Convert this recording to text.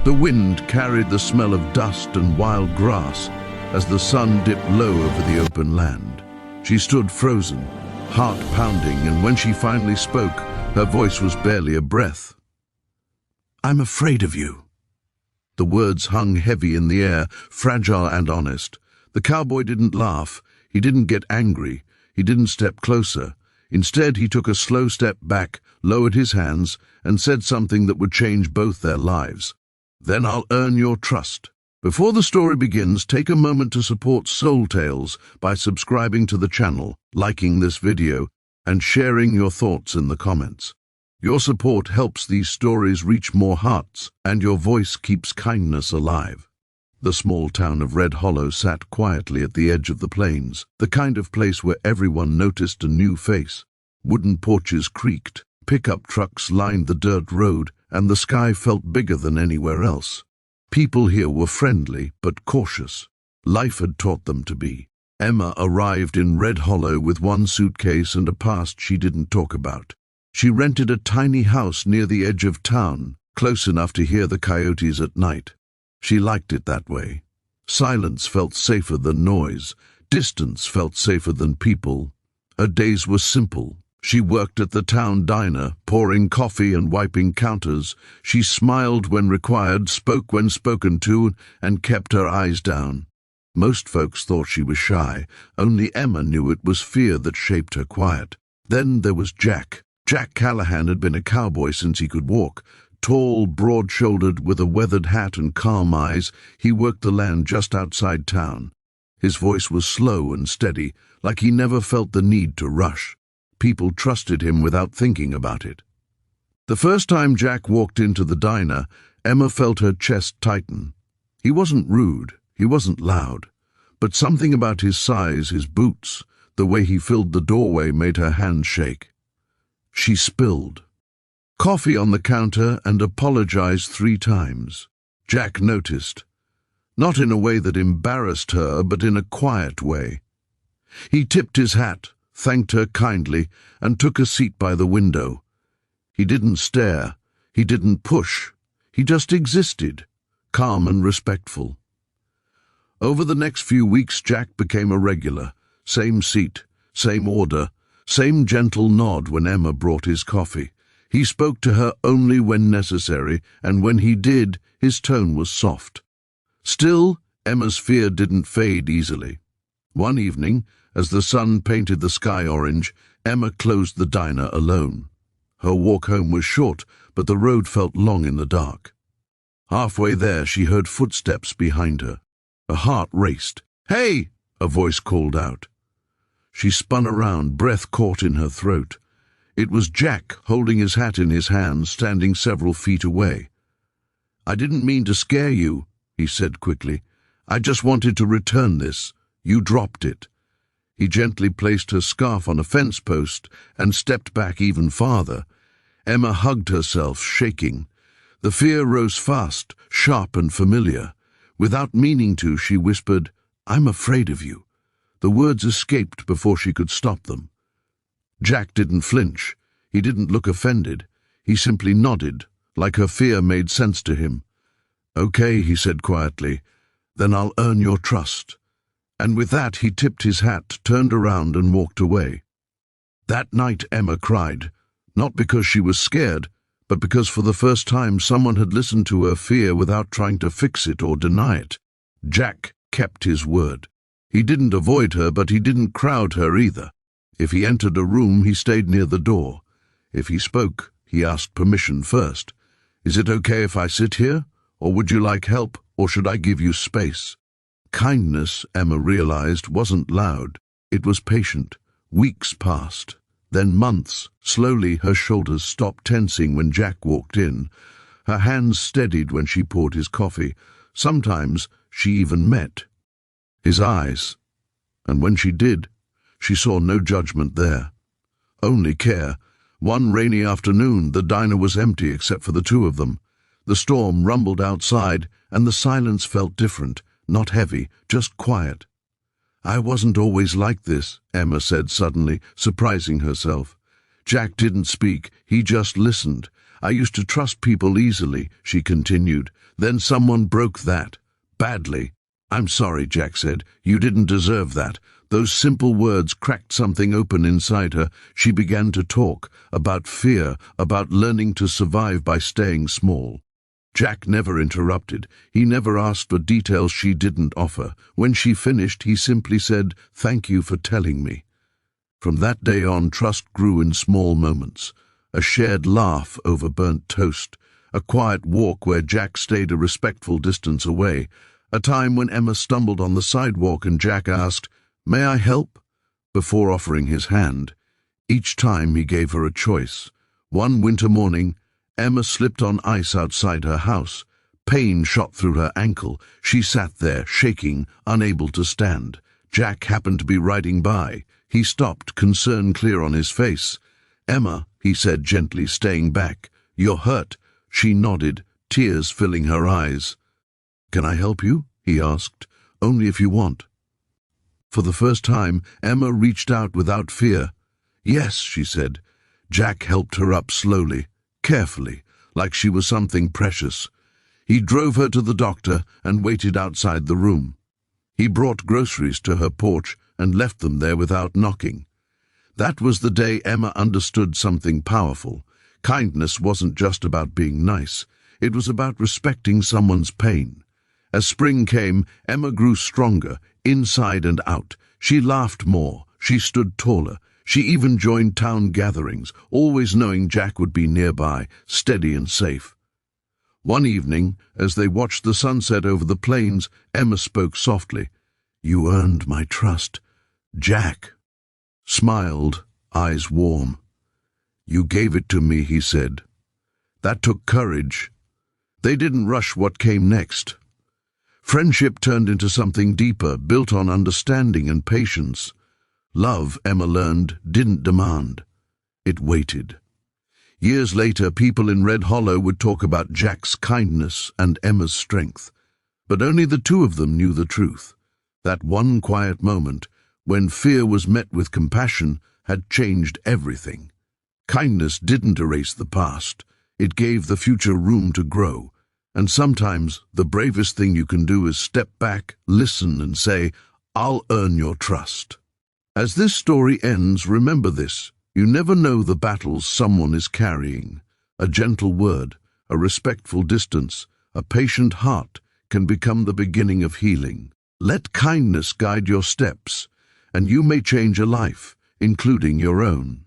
The wind carried the smell of dust and wild grass as the sun dipped low over the open land. She stood frozen, heart pounding, and when she finally spoke, her voice was barely a breath. "I'm afraid of you." The words hung heavy in the air, fragile and honest. The cowboy didn't laugh, he didn't get angry, he didn't step closer. Instead, he took a slow step back, lowered his hands, and said something that would change both their lives. "Then I'll earn your trust." Before the story begins, take a moment to support Soul Tales by subscribing to the channel, liking this video, and sharing your thoughts in the comments. Your support helps these stories reach more hearts, and your voice keeps kindness alive. The small town of Red Hollow sat quietly at the edge of the plains, the kind of place where everyone noticed a new face. Wooden porches creaked, pickup trucks lined the dirt road, and the sky felt bigger than anywhere else. People here were friendly but cautious. Life had taught them to be. Emma arrived in Red Hollow with one suitcase and a past she didn't talk about. She rented a tiny house near the edge of town, close enough to hear the coyotes at night. She liked it that way. Silence felt safer than noise. Distance felt safer than people. Her days were simple. She worked at the town diner, pouring coffee and wiping counters. She smiled when required, spoke when spoken to, and kept her eyes down. Most folks thought she was shy. Only Emma knew it was fear that shaped her quiet. Then there was Jack. Jack Callahan had been a cowboy since he could walk. Tall, broad-shouldered, with a weathered hat and calm eyes, he worked the land just outside town. His voice was slow and steady, like he never felt the need to rush. People trusted him without thinking about it. The first time Jack walked into the diner, Emma felt her chest tighten. He wasn't rude, he wasn't loud, but something about his size, his boots, the way he filled the doorway made her hands shake. She spilled coffee on the counter and apologized 3 times. Jack noticed, not in a way that embarrassed her, but in a quiet way. He tipped his hat, thanked her kindly, and took a seat by the window. He didn't stare, he didn't push, he just existed, calm and respectful. Over the next few weeks, Jack became a regular. Same seat, same order, same gentle nod when Emma brought his coffee. He spoke to her only when necessary, and when he did, his tone was soft. Still, Emma's fear didn't fade easily. One evening, as the sun painted the sky orange, Emma closed the diner alone. Her walk home was short, but the road felt long in the dark. Halfway there, she heard footsteps behind her. Her heart raced. "Hey!" a voice called out. She spun around, breath caught in her throat. It was Jack, holding his hat in his hand, standing several feet away. "I didn't mean to scare you," he said quickly. "I just wanted to return this. You dropped it." He gently placed her scarf on a fence post and stepped back even farther. Emma hugged herself, shaking. The fear rose fast, sharp and familiar. Without meaning to, she whispered, "I'm afraid of you." The words escaped before she could stop them. Jack didn't flinch. He didn't look offended. He simply nodded, like her fear made sense to him. "Okay," he said quietly, "then I'll earn your trust." And with that, he tipped his hat, turned around and walked away. That night, Emma cried, not because she was scared, but because for the first time someone had listened to her fear without trying to fix it or deny it. Jack kept his word. He didn't avoid her, but he didn't crowd her either. If he entered a room, he stayed near the door. If he spoke, he asked permission first. "Is it okay if I sit here? Or would you like help? Or should I give you space?" Kindness, Emma realized, wasn't loud. It was patient. Weeks passed. Then months. Slowly, her shoulders stopped tensing when Jack walked in. Her hands steadied when she poured his coffee. Sometimes she even met his eyes. And when she did, she saw no judgment there. Only care. One rainy afternoon, the diner was empty except for the two of them. The storm rumbled outside, and the silence felt different, not heavy, just quiet. "I wasn't always like this," Emma said suddenly, surprising herself. Jack didn't speak, he just listened. I used to trust people easily, she continued. Then someone broke that. Badly. I'm sorry, Jack said. You didn't deserve that. Those simple words cracked something open inside her. She began to talk about fear, about learning to survive by staying small. Jack never interrupted. He never asked for details she didn't offer. When she finished, he simply said, "Thank you for telling me." From that day on, trust grew in small moments. A shared laugh over burnt toast, a quiet walk where Jack stayed a respectful distance away, a time when Emma stumbled on the sidewalk and Jack asked, "May I help?" before offering his hand. Each time he gave her a choice. One winter morning, Emma slipped on ice outside her house. Pain shot through her ankle. She sat there, shaking, unable to stand. Jack happened to be riding by. He stopped, concern clear on his face. "Emma," he said gently, staying back. "You're hurt." She nodded, tears filling her eyes. "Can I help you?" he asked. "Only if you want." For the first time, Emma reached out without fear. "Yes," she said. Jack helped her up slowly, carefully, like she was something precious. He drove her to the doctor and waited outside the room. He brought groceries to her porch and left them there without knocking. That was the day Emma understood something powerful. Kindness wasn't just about being nice. It was about respecting someone's pain. As spring came, Emma grew stronger, inside and out. She laughed more. She stood taller. She even joined town gatherings, always knowing Jack would be nearby, steady and safe. One evening, as they watched the sunset over the plains, Emma spoke softly. "You earned my trust." Jack smiled, eyes warm. "You gave it to me," he said. That took courage. They didn't rush what came next. Friendship turned into something deeper, built on understanding and patience. Love, Emma learned, didn't demand. It waited. Years later, people in Red Hollow would talk about Jack's kindness and Emma's strength. But only the two of them knew the truth. That one quiet moment, when fear was met with compassion, had changed everything. Kindness didn't erase the past. It gave the future room to grow. And sometimes the bravest thing you can do is step back, listen, and say, "I'll earn your trust." As this story ends, remember this. You never know the battles someone is carrying. A gentle word, a respectful distance, a patient heart can become the beginning of healing. Let kindness guide your steps, and you may change a life, including your own.